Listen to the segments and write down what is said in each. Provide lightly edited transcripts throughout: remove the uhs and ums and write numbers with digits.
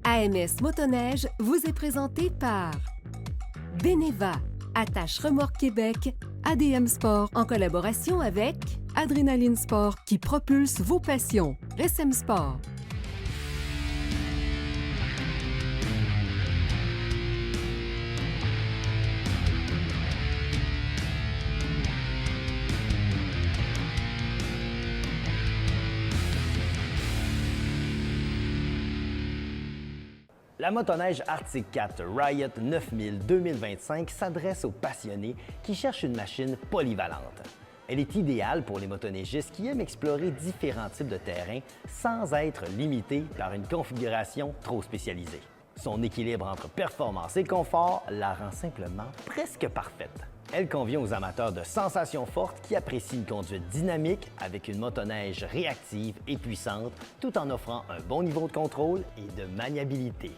AMS Motoneige vous est présenté par Beneva, Attache Remorque Québec, ADM Sport en collaboration avec Adrénaline Sport qui propulse vos passions, SM Sport. La motoneige Arctic 4 Riot 9000 2025 s'adresse aux passionnés qui cherchent une machine polyvalente. Elle est idéale pour les motoneigistes qui aiment explorer différents types de terrains sans être limités par une configuration trop spécialisée. Son équilibre entre performance et confort la rend simplement presque parfaite. Elle convient aux amateurs de sensations fortes qui apprécient une conduite dynamique avec une motoneige réactive et puissante tout en offrant un bon niveau de contrôle et de maniabilité.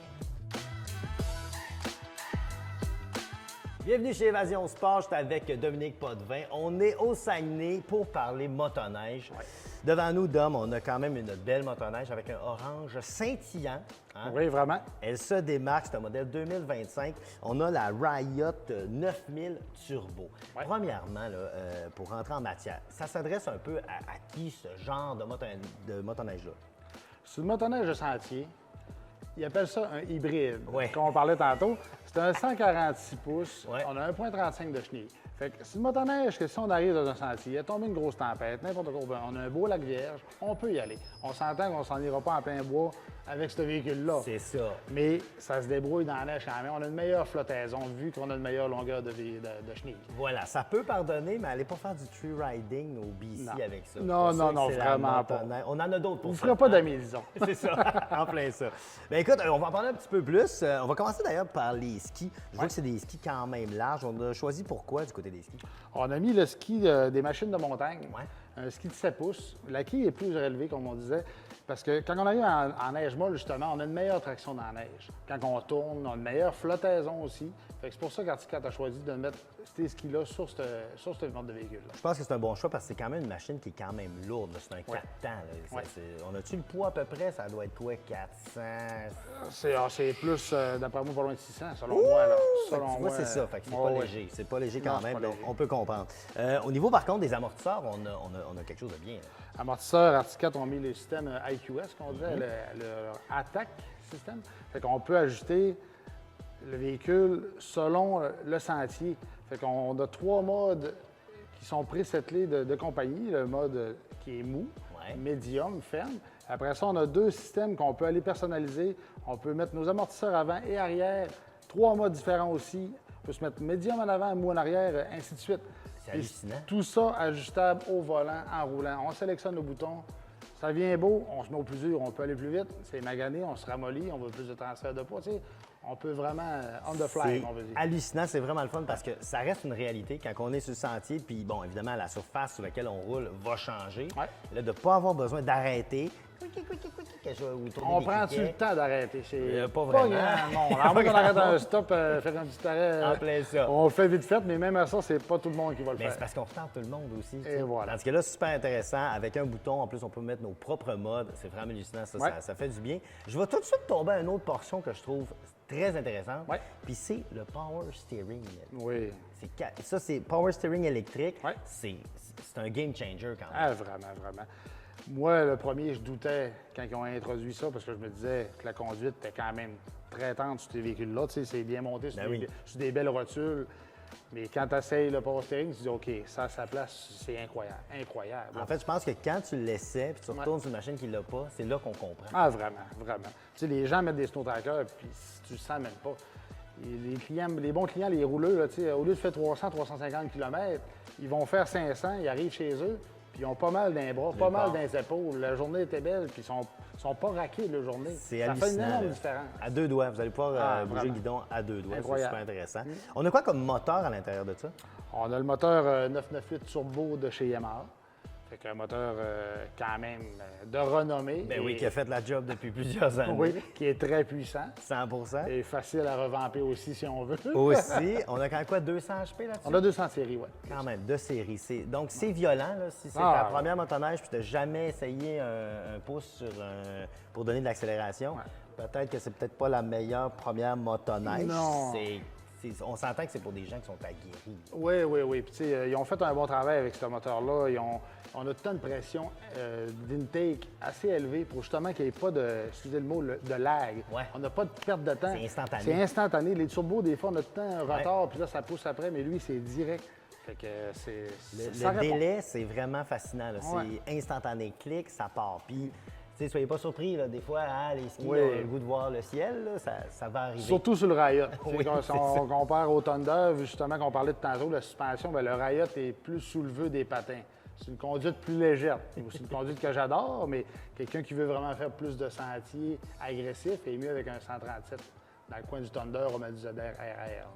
Bienvenue chez Évasion Sport, je suis avec Dominique Potvin. On est au Saguenay pour parler motoneige. Ouais. Devant nous, Dom, on a quand même une belle motoneige avec un orange scintillant. Hein? Oui, vraiment. Elle se démarque, c'est un modèle 2025. On a la Riot 9000 Turbo. Ouais. Premièrement, là, pour rentrer en matière, ça s'adresse un peu à qui ce genre de motoneige-là? C'est une motoneige de sentier. Ils appellent ça un hybride, ouais. Comme on parlait tantôt. C'est un 146 pouces. Ouais. On a 1,35 de chenille. Fait que c'est une motoneige que si on arrive dans un sentier, il a tombé une grosse tempête, n'importe quoi, on a un beau lac vierge, on peut y aller. On s'entend qu'on s'en ira pas en plein bois avec ce véhicule-là. C'est ça. Mais ça se débrouille dans la neige quand même. On a une meilleure flottaison vu qu'on a une meilleure longueur de chenille. Voilà, ça peut pardonner, mais allez pas faire du tree riding au BC avec ça. Non, vraiment pas. On en a d'autres pour ça. Vous ne ferez pas d'amis, disons. C'est ça, en plein ça. Bien écoute, on va en parler un petit peu plus. On va commencer d'ailleurs par les skis. Je vois que c'est des skis quand même larges. On a choisi pourquoi du côté des skis? On a mis le ski des machines de montagne, un ski de 7 pouces. La quille est plus relevée, comme on disait, parce que quand on arrive en neige molle, justement, on a une meilleure traction dans la neige. Quand on tourne, on a une meilleure flottaison aussi. C'est pour ça qu'Arctic 4 a choisi de mettre ces skis-là sur ce mode de véhicule-là. Je pense que c'est un bon choix parce que c'est quand même une machine qui est quand même lourde. C'est un 4 temps. On a-tu le poids à peu près? Ça doit être quoi, 400? C'est plus, d'après moi, pas loin de 600, selon moi. Là. Selon tu vois, c'est ça. Fait que c'est pas léger. C'est pas léger quand même, donc on peut comprendre. Au niveau, par contre, des amortisseurs, on a quelque chose de bien. Là. Amortisseurs, Arctic 4 ont mis le système IQS, qu'on disait, le Attack System. Fait qu'on peut ajuster le véhicule selon le sentier. Fait qu'on a 3 modes qui sont présettelés de compagnie. Le mode qui est mou, médium, ferme. Après ça, on a 2 systèmes qu'on peut aller personnaliser. On peut mettre nos amortisseurs avant et arrière. 3 modes différents aussi. On peut se mettre médium en avant, mou en arrière, ainsi de suite. C'est hallucinant. Tout ça ajustable au volant, en roulant. On sélectionne le bouton. Ça vient beau, on se met au plus dur, on peut aller plus vite. C'est magané, on se ramollit, on veut plus de transfert de poids. On peut vraiment on the fly, on veut dire. Hallucinant, c'est vraiment le fun parce que ça reste une réalité quand on est sur le sentier, puis bon, évidemment, la surface sur laquelle on roule va changer. Ouais. Là, de ne pas avoir besoin d'arrêter. On prend-tu le temps d'arrêter? Pas vraiment. Non, à moins qu'on arrête un stop, faire un petit arrêt. En plein ça. On le fait vite fait, mais même à ça, c'est pas tout le monde qui va le faire. C'est parce qu'on retarde tout le monde aussi. Et voilà. Tandis que là, super intéressant. Avec un bouton, en plus, on peut mettre nos propres modes. C'est vraiment hallucinant, ça fait du bien. Je vais tout de suite tomber à une autre portion que je trouve très intéressante. Ouais. Puis c'est le power steering. Oui. Ça, c'est power steering électrique. Ouais. C'est un game changer quand même. Ah, vraiment, vraiment. Moi, le premier, je doutais quand ils ont introduit ça parce que je me disais que la conduite était quand même très tendre sur ces véhicules-là. Tu sais, c'est bien monté sur des belles rotules. Mais quand tu essayes le power steering, tu dis OK, ça à sa place, c'est incroyable. Incroyable. En fait, je pense que quand tu l'essaies puis tu retournes sur une machine qui ne l'a pas, c'est là qu'on comprend. Ah, vraiment, vraiment. Tu sais, les gens mettent des snow trackers puis tu le sens même pas. Les bons clients, les rouleux, là, tu sais, au lieu de faire 300, 350 km, ils vont faire 500, ils arrivent chez eux. Puis ils ont pas mal dans les bras, pas mal dans les épaules. La journée était belle, puis ils sont pas raqués la journée. C'est ça hallucinant. fait une énorme différence. À 2 doigts, vous allez pouvoir bouger le guidon à 2 doigts. C'est super intéressant. On a quoi comme moteur à l'intérieur de ça? On a le moteur 998 Turbo de chez Yamaha. Fait qu'un moteur quand même de renommée. Ben oui, qui a fait la job depuis plusieurs années. Oui, qui est très puissant. 100 Et facile à revamper aussi si on veut. Aussi. On a quand même quoi, 200 HP là-dessus? On a 200 séries, oui. Quand même, de série. Donc c'est violent, là, si c'est ta première motoneige puis tu n'as jamais essayé un pouce pour donner de l'accélération. Ouais. Peut-être que c'est peut-être pas la meilleure première motoneige. Non. On s'entend que c'est pour des gens qui sont aguerris. Oui, oui, oui. Puis, tu sais, ils ont fait un bon travail avec ce moteur-là. On a tout le temps une pression d'intake assez élevée pour justement qu'il n'y ait pas de, excusez le mot, de lag. Ouais. On n'a pas de perte de temps. C'est instantané. C'est instantané. Les turbos, des fois, on a tout le temps un retard, puis là, ça pousse après, mais lui, c'est direct. Fait que Le délai, c'est vraiment fascinant. Là. Ouais. C'est instantané. Clic, ça part. Puis, tu sais, soyez pas surpris, là, des fois, les skis Oui. ont le goût de voir le ciel, là, ça va arriver. Surtout sur le Riot. Oui, Quand c'est on compare au Thunder, justement, qu'on parlait de tantôt, la suspension, bien, le Riot est plus souleveux des patins. C'est une conduite plus légère. C'est une conduite que j'adore, mais quelqu'un qui veut vraiment faire plus de sentiers agressifs est mieux avec un 137. Dans le coin du Thunder, on met du ZR RR.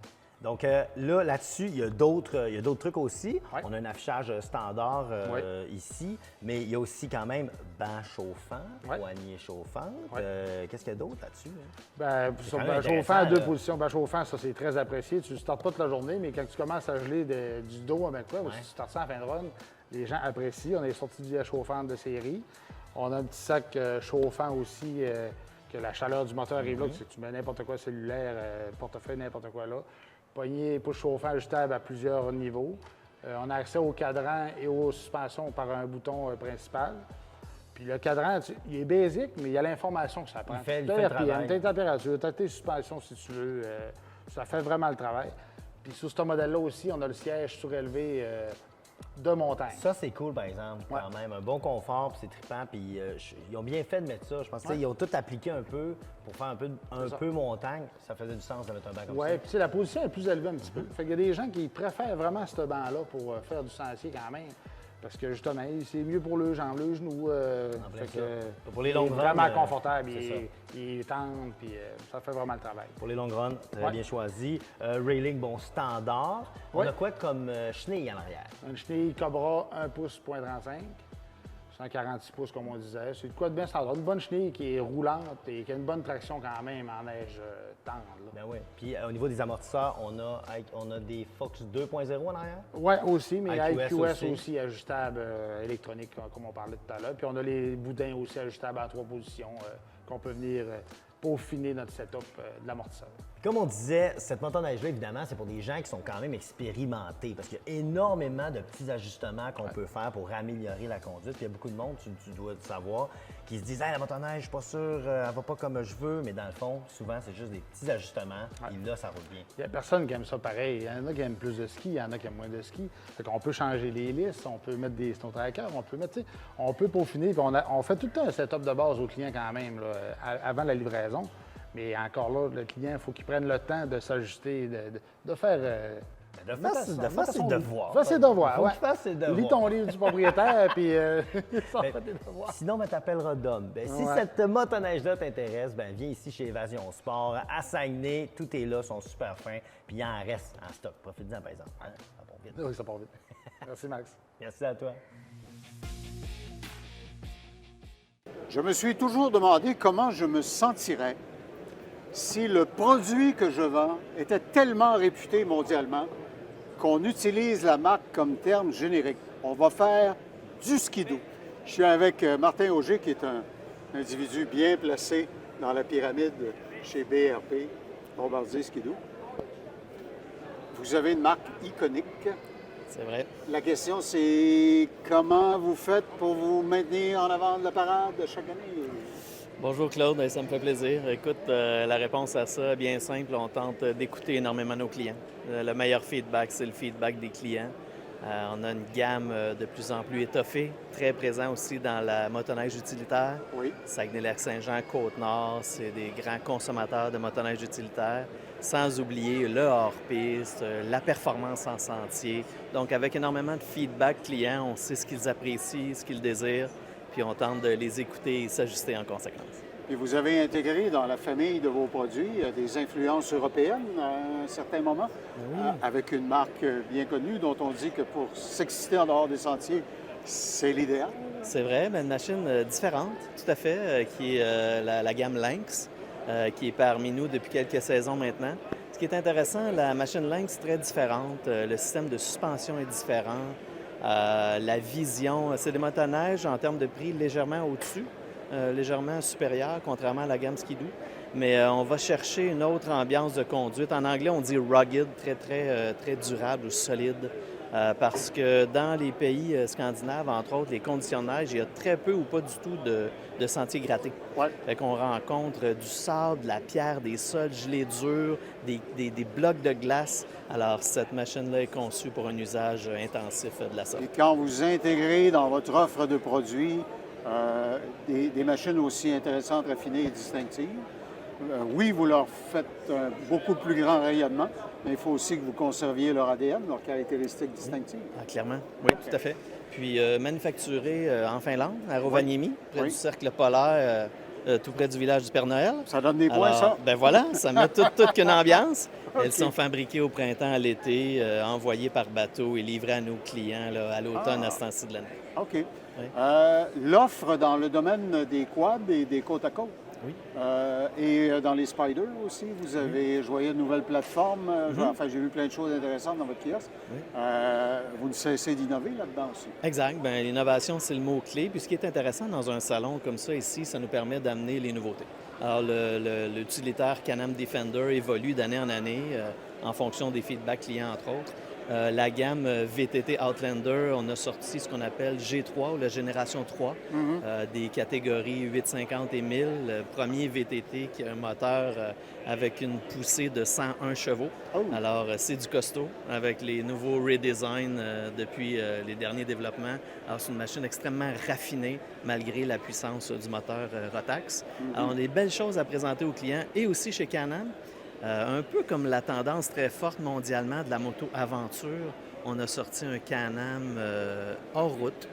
Donc là-dessus, il y a d'autres trucs aussi. Ouais. On a un affichage standard Ouais. ici, mais il y a aussi quand même banc chauffant, Ouais. poignée chauffante. Ouais. Qu'est-ce qu'il y a d'autre là-dessus? Hein? Bien, sur quand le même banc chauffant, à intéressant, deux là. positions, banc chauffant, ça, c'est très apprécié. Tu ne startes pas toute la journée, mais quand tu commences à geler du dos avec quoi, ou Ouais. si tu startes ça en fin de run, les gens apprécient. On est sorti du chauffant de série. On a un petit sac chauffant aussi, que la chaleur du moteur arrive là, que si tu mets n'importe quoi cellulaire, portefeuille, n'importe quoi là. Poignée, push chauffant ajustable à plusieurs niveaux. On a accès au cadran et aux suspensions par un bouton principal. Puis le cadran, il est basique, mais il y a l'information que ça prend. Il fait T'as le RPM, travail. t'as tes températures, t'as tes suspensions si tu veux. Ça fait vraiment le travail. Puis sur ce modèle-là aussi, on a le siège surélevé de montagne. Ça, c'est cool, par exemple, Ouais. quand même. Un bon confort, puis c'est trippant. Puis ils ont bien fait de mettre ça. Je pense qu'ils ont tout appliqué un peu pour faire un ça. peu montagne. Ça faisait du sens de mettre un banc comme Oui, ça. puis tu sais, la position est plus élevée un petit peu. Fait qu'il y a des gens qui préfèrent vraiment ce banc-là pour faire du sentier quand même. Parce que justement, c'est mieux pour le jambes, le genou. En plein Fait ça. que, Pour les il est longues vraiment runs, confortable. c'est ça. Il est tendre, puis ça fait vraiment le travail. Pour les longues runs, très Ouais. bien choisi. Railing, bon, standard. On Ouais. a quoi comme chenille en arrière? Une chenille Cobra 1 pouce, point 35. 146 pouces, comme on disait. C'est de quoi de bien standard. Une bonne chenille qui est roulante et qui a une bonne traction quand même en neige tendre. Ben oui. Puis au niveau des amortisseurs, on a des Fox 2.0 en arrière. Oui, aussi, mais IQS IQS aussi. aussi ajustable électronique, comme on parlait tout à l'heure. Puis on a les boudins aussi ajustables à 3 positions qu'on peut venir peaufiner notre setup de l'amortisseur. Comme on disait, cette motoneige-là, évidemment, c'est pour des gens qui sont quand même expérimentés parce qu'il y a énormément de petits ajustements qu'on peut faire pour améliorer la conduite. Puis il y a beaucoup de monde, tu dois le savoir, qui se disent « Hey, la motoneige, je suis pas sûr, elle va pas comme je veux. » Mais dans le fond, souvent, c'est juste des petits ajustements. Et là, ça roule bien. Il n'y a personne qui aime ça pareil. Il y en a qui aiment plus de ski, il y en a qui aiment moins de ski. Fait qu'on peut changer les listes, on peut mettre des snow trackers, on peut mettre, tu sais, on peut peaufiner. Puis on fait tout le temps un setup de base au client quand même, là, avant la livraison. Mais encore là, le client, il faut qu'il prenne le temps de s'ajuster, de faire. De faire ses devoirs. Faire ses devoirs, Faut ouais. qu'il fasse ses devoirs. Lis ton livre du propriétaire, puis ça Ben, fait tes devoirs. Sinon, ben, t'appelleras Dom. Ben, si Ouais. cette motoneige-là t'intéresse, ben, viens ici chez Évasion Sport, à Saguenay. Tout est là, sont super fins. Puis il en reste en stock. Profite-en, par exemple. Hein? Ça part vite. Oui, ça part vite. Merci, Max. Merci à toi. Je me suis toujours demandé comment je me sentirais si le produit que je vends était tellement réputé mondialement qu'on utilise la marque comme terme générique. On va faire du skidoo. Je suis avec Martin Auger, qui est un individu bien placé dans la pyramide chez BRP, Bombardier Skidoo. Vous avez une marque iconique. C'est vrai. La question, c'est comment vous faites pour vous maintenir en avant de la parade chaque année? Bonjour Claude, ça me fait plaisir. Écoute, la réponse à ça est bien simple. On tente d'écouter énormément nos clients. Le meilleur feedback, c'est le feedback des clients. On a une gamme de plus en plus étoffée, très présent aussi dans la motoneige utilitaire. Oui. Saguenay-Lac-Saint-Jean, Côte-Nord, c'est des grands consommateurs de motoneige utilitaire. Sans oublier le hors-piste, la performance en sentier. Donc, avec énormément de feedback clients, on sait ce qu'ils apprécient, ce qu'ils désirent, puis on tente de les écouter et s'ajuster en conséquence. Et vous avez intégré dans la famille de vos produits des influences européennes à un certain moment, avec une marque bien connue dont on dit que pour s'exciter en dehors des sentiers, c'est l'idéal. C'est vrai, mais une machine différente, tout à fait, qui est la gamme Lynx, qui est parmi nous depuis quelques saisons maintenant. Ce qui est intéressant, la machine Lynx est très différente, le système de suspension est différent, la vision, c'est des motoneiges en termes de prix légèrement au-dessus, légèrement supérieure, contrairement à la gamme Ski-Doo. Mais on va chercher une autre ambiance de conduite. En anglais, on dit rugged, très durable ou solide. Parce que dans les pays scandinaves, entre autres, les conditions de neige, il y a très peu ou pas du tout de sentiers grattés. Ouais. Fait qu'on rencontre du sable, de la pierre, des sols gelés durs, des blocs de glace. Alors, cette machine-là est conçue pour un usage intensif de la sorte. Et quand vous intégrez dans votre offre de produits des machines aussi intéressantes, raffinées et distinctives, oui, vous leur faites un beaucoup plus grand rayonnement, mais il faut aussi que vous conserviez leur ADN, leurs caractéristiques distinctives. Ah, clairement, oui, tout à fait. Puis manufacturé en Finlande, à Rovaniemi, près du cercle polaire, tout près du village du Père Noël. Ça donne des points, Alors, ça? Ben voilà, ça met toute qu'une ambiance. Elles sont fabriquées au printemps, à l'été, envoyées par bateau et livrées à nos clients là, à l'automne, à ce temps-ci de l'année. OK. Oui. L'offre dans le domaine des quads et des côte à côte. Oui. Et dans les Spiders aussi, vous avez joué une nouvelle plateforme. Enfin, j'ai vu plein de choses intéressantes dans votre kiosque. Oui. Vous ne cessez d'innover là-dedans aussi. Exact. Bien, l'innovation, c'est le mot-clé. Puis ce qui est intéressant dans un salon comme ça ici, ça nous permet d'amener les nouveautés. Alors, l'utilitaire Can-Am Defender évolue d'année en année en fonction des feedbacks clients, entre autres. La gamme VTT Outlander, on a sorti ce qu'on appelle G3 ou la génération 3, des catégories 850 et 1000. Le premier VTT qui a un moteur avec une poussée de 101 chevaux. Oh. Alors, c'est du costaud avec les nouveaux redesigns depuis les derniers développements. Alors, c'est une machine extrêmement raffinée malgré la puissance du moteur Rotax. Alors, on a des belles choses à présenter aux clients et aussi chez Can-Am. Un peu comme la tendance très forte mondialement de la moto-aventure, on a sorti un Can-Am hors route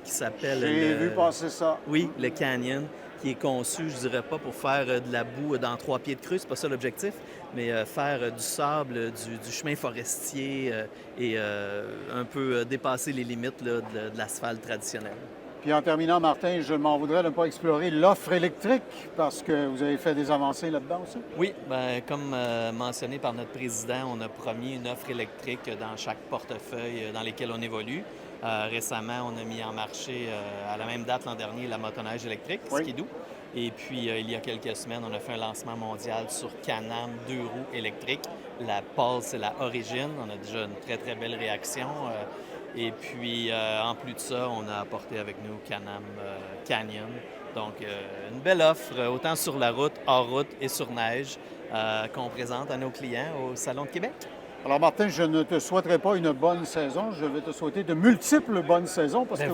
qui s'appelle... J'ai vu passer ça. Oui, le Canyon, qui est conçu, je dirais pas pour faire de la boue dans 3 pieds de crue, c'est pas ça l'objectif, mais faire du sable, du chemin forestier et un peu dépasser les limites là, de l'asphalte traditionnel. Puis en terminant, Martin, je m'en voudrais de ne pas explorer l'offre électrique parce que vous avez fait des avancées là-dedans aussi. Oui, bien, comme mentionné par notre président, on a promis une offre électrique dans chaque portefeuille dans lesquels on évolue. Récemment, on a mis en marché, à la même date l'an dernier, la motoneige électrique, Ski-Doo. Et puis, il y a quelques semaines, on a fait un lancement mondial sur Can-Am 2 roues électriques. La Pulse et la Origin. On a déjà une très belle réaction. Et puis, en plus de ça, on a apporté avec nous Can-Am Canyon. Donc, une belle offre, autant sur la route, hors route et sur neige, qu'on présente à nos clients au Salon de Québec. Alors, Martin, je ne te souhaiterai pas une bonne saison. Je vais te souhaiter de multiples bonnes saisons parce que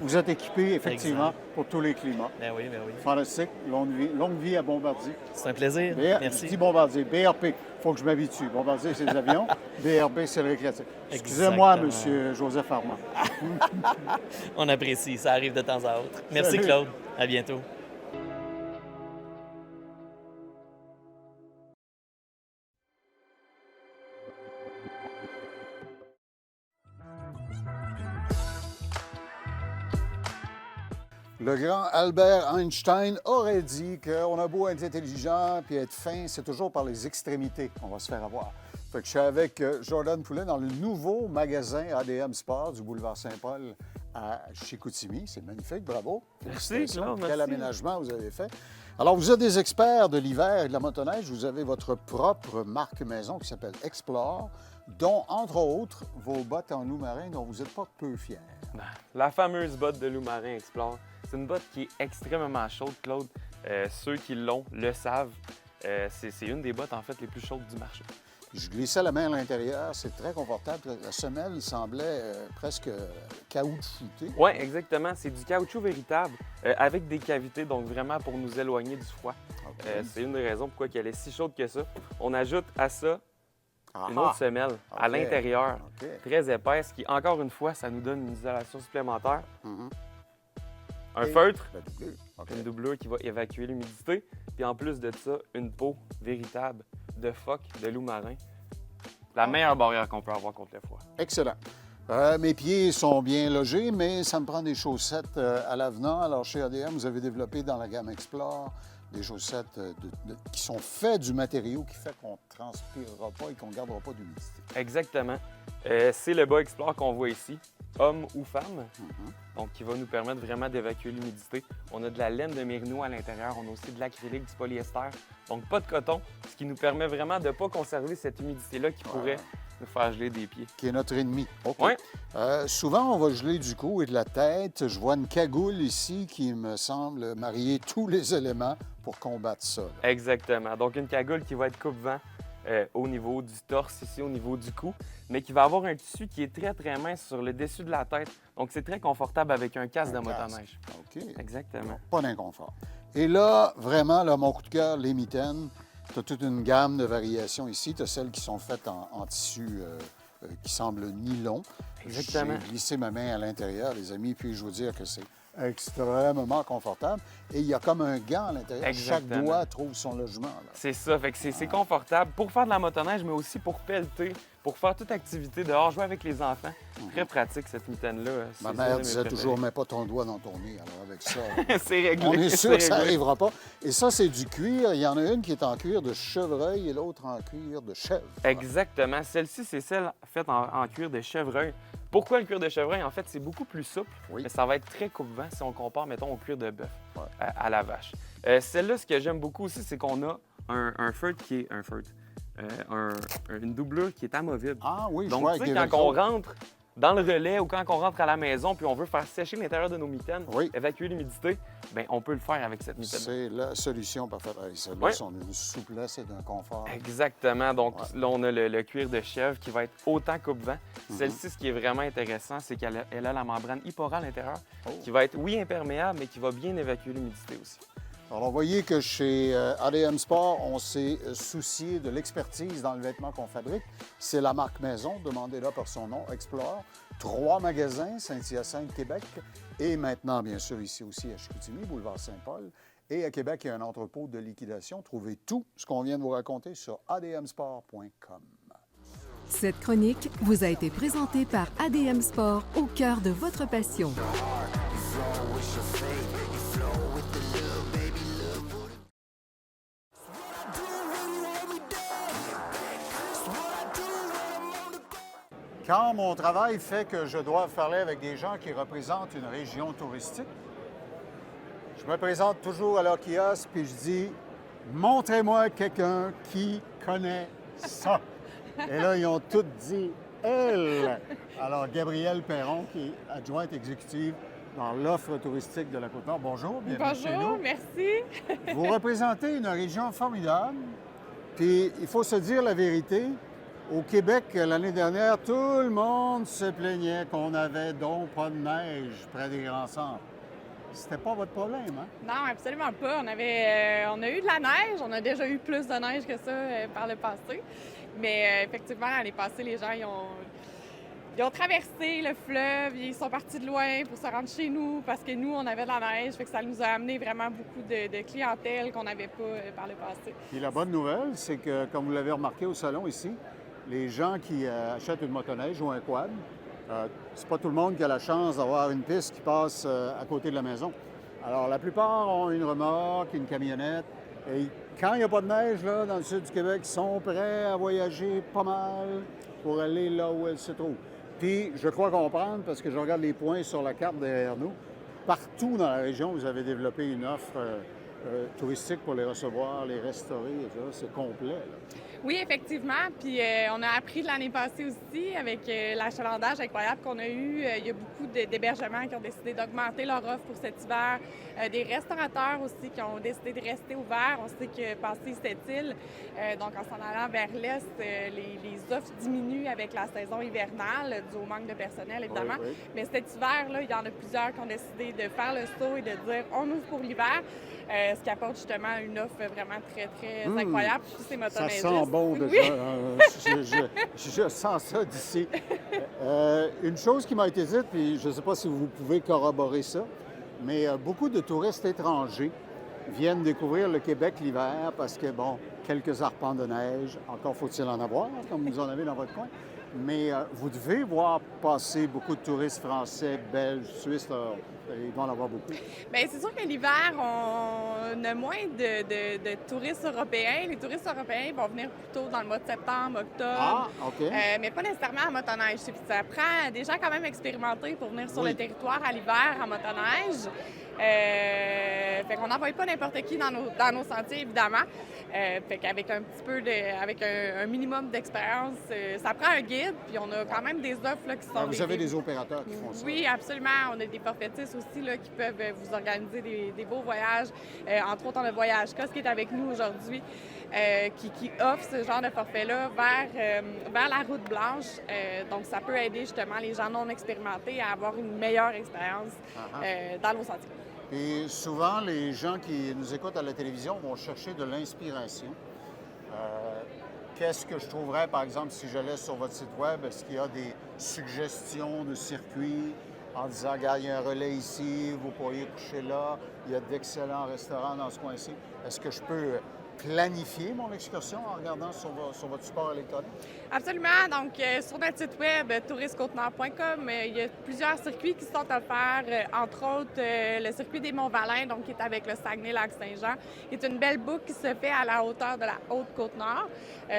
vous êtes équipé, effectivement, pour tous les climats. Ben oui. Fantastique. Longue vie à Bombardier. C'est un plaisir. Merci. Je dis Bombardier. BRP, il faut que je m'habitue. Bombardier, c'est les avions. BRP, c'est le récréatif. Excusez-moi, M. Joseph Armand. On apprécie. Ça arrive de temps à autre. Merci, Claude. À bientôt. Le grand Albert Einstein aurait dit qu'on a beau être intelligent puis être fin, c'est toujours par les extrémités qu'on va se faire avoir. Fait que je suis avec Jordan Poulet dans le nouveau magasin ADM Sport du boulevard Saint-Paul à Chicoutimi. C'est magnifique, bravo. Merci, Claude, merci. Quel aménagement vous avez fait. Alors, vous êtes des experts de l'hiver et de la motoneige. Vous avez votre propre marque maison qui s'appelle Explore, dont, entre autres, vos bottes en loup marin dont vous n'êtes pas peu fiers. La fameuse botte de loup marin Explore. C'est une botte qui est extrêmement chaude, Claude. Ceux qui l'ont le savent. C'est une des bottes, en fait, les plus chaudes du marché. Je glissais la main à l'intérieur, c'est très confortable. La semelle semblait presque caoutchoutée. Oui, exactement. C'est du caoutchouc véritable avec des cavités, donc vraiment pour nous éloigner du froid. Okay. C'est une des raisons pourquoi elle est si chaude que ça. On ajoute à ça une autre semelle à l'intérieur, très épaisse, qui, encore une fois, ça nous donne une isolation supplémentaire. Un feutre, une doublure qui va évacuer l'humidité, puis en plus de ça, une peau véritable de phoque, de loup marin. La meilleure barrière qu'on peut avoir contre le froid. Excellent. Mes pieds sont bien logés, mais ça me prend des chaussettes à l'avenant. Alors, chez ADM, vous avez développé dans la gamme Explore des chaussettes qui sont faites du matériau qui fait qu'on ne transpirera pas et qu'on ne gardera pas d'humidité. Exactement. C'est le bas Explore qu'on voit ici, homme ou femme, donc qui va nous permettre vraiment d'évacuer l'humidité. On a de la laine de mérino à l'intérieur, on a aussi de l'acrylique, du polyester, donc pas de coton, ce qui nous permet vraiment de ne pas conserver cette humidité-là qui pourrait nous faire geler des pieds. Qui est notre ennemi. OK. Ouais. Souvent, on va geler du cou et de la tête. Je vois une cagoule ici qui me semble marier tous les éléments pour combattre ça. Là. Exactement. Donc, une cagoule qui va être coupe-vent au niveau du torse, ici, au niveau du cou, mais qui va avoir un tissu qui est très, très mince sur le dessus de la tête. Donc, c'est très confortable avec un casque de motoneige. OK. Exactement. Pas d'inconfort. Et là, vraiment, là, mon coup de cœur, les mitaines. Tu as toute une gamme de variations ici. Tu as celles qui sont faites en tissu qui semble nylon. Exactement. J'ai glissé ma main à l'intérieur, les amis, puis je vous dire que c'est extrêmement confortable. Et il y a comme un gant à l'intérieur. Exactement. Chaque doigt trouve son logement. Là. C'est ça. Fait que c'est confortable pour faire de la motoneige, mais aussi pour pelleter, pour faire toute activité dehors, jouer avec les enfants. Très pratique, cette mitaine-là. Ma mère disait toujours, mets pas ton doigt dans ton nez. Alors avec ça, c'est réglé. on est sûr que ça réglé. n'arrivera pas. Et ça, c'est du cuir. Il y en a une qui est en cuir de chevreuil et l'autre en cuir de chèvre. Exactement. Celle-ci, c'est celle faite en cuir de chevreuil. Pourquoi le cuir de chevreuil? En fait, c'est beaucoup plus souple, mais ça va être très coupe-vent si on compare, mettons, au cuir de bœuf à la vache. Celle-là, ce que j'aime beaucoup aussi, c'est qu'on a un feutre qui est une doublure qui est amovible. Ah oui, je Donc, vois tu avec sais, des quand on velcro. rentre dans le relais ou quand on rentre à la maison puis on veut faire sécher l'intérieur de nos mitaines, évacuer l'humidité, bien, on peut le faire avec cette mitaine. C'est la solution parfaite. Celles-là sont d'une souplesse et d'un confort. Exactement. Donc là, on a le cuir de chèvre qui va être autant coupe-vent. Celle-ci, ce qui est vraiment intéressant, c'est qu'elle a la membrane Hypora à l'intérieur qui va être, oui, imperméable, mais qui va bien évacuer l'humidité aussi. Alors, vous voyez que chez ADM Sport, on s'est soucié de l'expertise dans le vêtement qu'on fabrique. C'est la marque maison, demandez-la par son nom, Explore. 3 magasins, Saint-Hyacinthe, Québec, et maintenant, bien sûr, ici aussi à Chicoutimi, boulevard Saint-Paul. Et à Québec, il y a un entrepôt de liquidation. Trouvez tout ce qu'on vient de vous raconter sur admsport.com. Cette chronique vous a été présentée par ADM Sport, au cœur de votre passion. Quand mon travail fait que je dois parler avec des gens qui représentent une région touristique, je me présente toujours à leur kiosque puis je dis « Montrez-moi quelqu'un qui connaît ça ». Et là, ils ont tous dit « Elle ». Alors, Gabrielle Perron, qui est adjointe exécutive dans l'offre touristique de la Côte-Nord. Bonjour, bienvenue chez nous. Bonjour, merci. Vous représentez une région formidable. Puis, il faut se dire la vérité. Au Québec, l'année dernière, tout le monde se plaignait qu'on n'avait donc pas de neige près des grands centres. C'était pas votre problème, hein? Non, absolument pas. On a eu de la neige. On a déjà eu plus de neige que ça par le passé. Mais effectivement, l'année passée, les gens, ils ont traversé le fleuve, ils sont partis de loin pour se rendre chez nous parce que nous, on avait de la neige. Fait que ça nous a amené vraiment beaucoup de clientèle qu'on n'avait pas par le passé. Puis la bonne nouvelle, c'est que, comme vous l'avez remarqué au salon ici, les gens qui achètent une motoneige ou un quad, c'est pas tout le monde qui a la chance d'avoir une piste qui passe à côté de la maison. Alors, la plupart ont une remorque, une camionnette. Et quand il n'y a pas de neige, là, dans le sud du Québec, ils sont prêts à voyager pas mal pour aller là où elle se trouve. Puis, je crois comprendre, parce que je regarde les points sur la carte derrière nous, partout dans la région, vous avez développé une offre touristique pour les recevoir, les restaurer, et ça, c'est complet, là. Oui, effectivement. Puis on a appris de l'année passée aussi avec l'achalandage incroyable qu'on a eu. Il y a beaucoup d'hébergements qui ont décidé d'augmenter leur offre pour cet hiver. Des restaurateurs aussi qui ont décidé de rester ouverts. On sait que passer cette île, donc en s'en allant vers l'est, les offres diminuent avec la saison hivernale, dû au manque de personnel, évidemment. Oui, oui. Mais cet hiver-là, il y en a plusieurs qui ont décidé de faire le saut et de dire on ouvre pour l'hiver. Ce qui apporte justement une offre vraiment très, très incroyable. Puis ces Ça motoneigistes. sent bon déjà. Je sens ça d'ici. Une chose qui m'a été dite, puis je ne sais pas si vous pouvez corroborer ça, mais beaucoup de touristes étrangers viennent découvrir le Québec l'hiver parce que, bon, quelques arpents de neige, encore faut-il en avoir, comme vous en avez dans votre coin. Mais vous devez voir passer beaucoup de touristes français, belges, suisses. Là. Ils vont en avoir beaucoup. Bien, c'est sûr que l'hiver, on a moins de touristes européens. Les touristes européens vont venir plutôt dans le mois de septembre, octobre. Ah, OK. Mais pas nécessairement en motoneige. Puis ça prend des gens quand même expérimentés pour venir sur le territoire à l'hiver en motoneige. Fait qu'on n'envoie pas n'importe qui dans nos sentiers, évidemment. Fait qu'avec un petit peu avec un minimum d'expérience, ça prend un guide, puis on a quand même des offres là, qui sont... Vous avez des opérateurs qui font ça? Oui, absolument. On a des forfaitistes aussi là, qui peuvent vous organiser des beaux voyages. Entre autres, on a Voyage Cos qui est avec nous aujourd'hui, qui offre ce genre de forfait-là vers la route blanche. Donc, ça peut aider justement les gens non expérimentés à avoir une meilleure expérience dans nos sentiers. Et souvent, les gens qui nous écoutent à la télévision vont chercher de l'inspiration. Qu'est-ce que je trouverais, par exemple, si j'allais sur votre site Web? Est-ce qu'il y a des suggestions de circuits en disant, regarde, il y a un relais ici, vous pourriez coucher là, il y a d'excellents restaurants dans ce coin-ci? Est-ce que je peux planifier mon excursion en regardant sur votre support électronique? Absolument. Donc, sur notre site web, tourismecôtenord.com, il y a plusieurs circuits qui sont offerts, entre autres le circuit des Monts-Valin, donc qui est avec le Saguenay-Lac-Saint-Jean, qui est une belle boucle qui se fait à la hauteur de la Haute-Côte-Nord.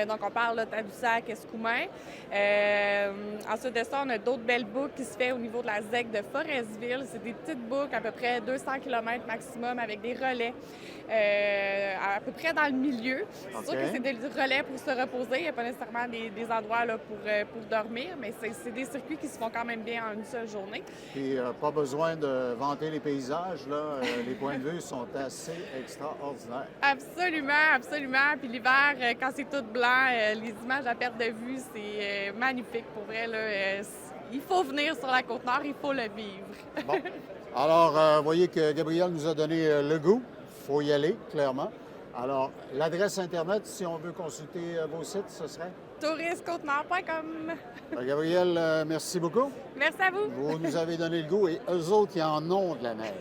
Donc, on parle de Tadoussac, Escoumins. Ensuite de ça, on a d'autres belles boucles qui se fait au niveau de la ZEC de Forestville. C'est des petites boucles, à peu près 200 km maximum, avec des relais à peu près dans le milieu. C'est sûr que c'est des relais pour se reposer. Il n'y a pas nécessairement des endroits là, pour dormir, mais c'est des circuits qui se font quand même bien en une seule journée. Et pas besoin de vanter les paysages, là. Les points de vue sont assez extraordinaires. Absolument, absolument. Puis l'hiver, quand c'est tout blanc, les images à perte de vue, c'est magnifique pour vrai. Là. Il faut venir sur la Côte-Nord, il faut le vivre. Bon. Alors, vous voyez que Gabrielle nous a donné le goût. Il faut y aller, clairement. Alors, l'adresse Internet, si on veut consulter vos sites, ce serait? tourismecôtenord.com. Gabrielle, merci beaucoup. Merci à vous. Vous nous avez donné le goût et eux autres, ils en ont de la neige.